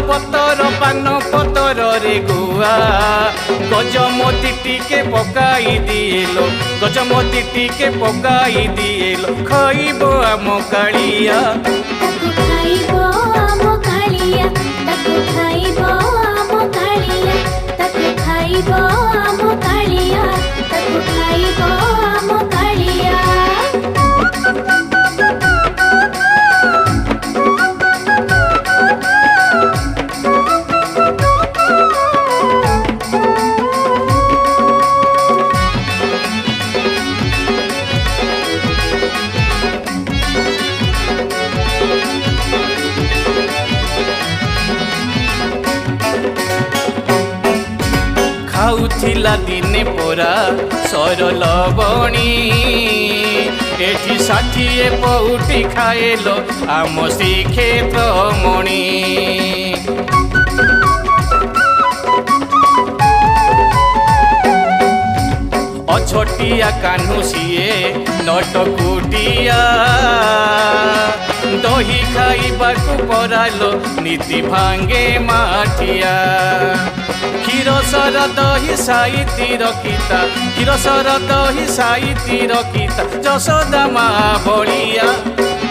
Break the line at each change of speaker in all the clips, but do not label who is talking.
पतर पान पतर रे गुआ गजमती टिके पकाई दिएलो गजमती टिके पकाई दिएलो खाइबो आम कालिया
ताकू खाइबो आम कालिया ताकू खाइबो आम कालिया ताकू खाइबो आम कालिया ताकू खाइबो आम कालिया
खाउथिला दिने पोरा सरल बणी एठी 60 पौटी खाएलो आम श्रीक्षेत्र मणि अछटिया कान्हू सीए नटकुटिया दही खाइबाकू परालो नीति भांगे माठिया क्षीर सर दही साइती रखिता क्षीर सर दही साइती रखिता जशोदा मा बलिया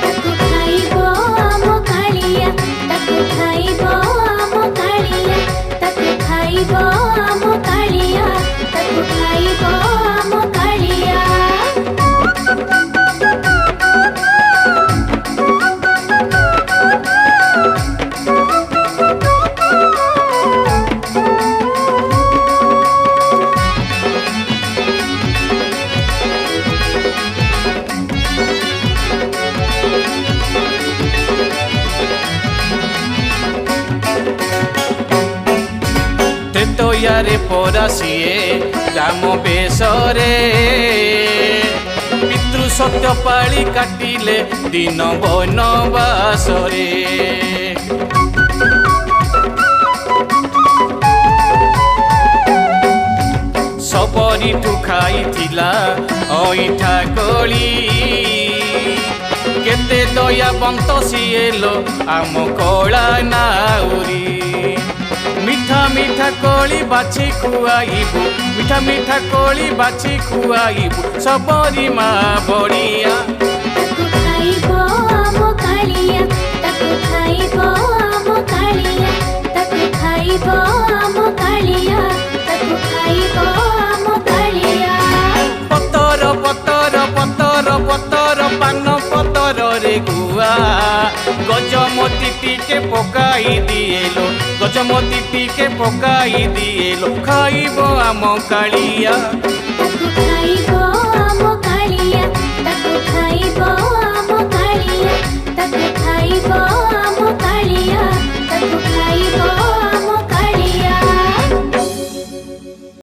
ताकू खाइबो आम कालिया ताकू खाइबो आम कालिया ताकू खाइबो आम कालिया ताकू खाइबो आम कालिया
तेतोयारे परासीए राम बेसरे पितृ सत्य पाली काटिले दिन बनवासरे सबरी ठू खाइथिला अइठा कली केते दयावंत सिएलो आम कला नाउरी मीठा मीठा कोली बाछी खुआइबू मीठा मीठा कोली बाछी खुआइबू सबरी मा बड़िया
ताकू खाइबो आम कालिया ताकू खाइबो आम कालिया ताकू खाइबो आम कालिया ताकू खाइबो आम कालिया
पतर पतर पतर पतर पान पतर रे गुआ गजमती टिके पकाई दिएलो गजमती टिके पकाई दिएलो खाइबो आम कालिया।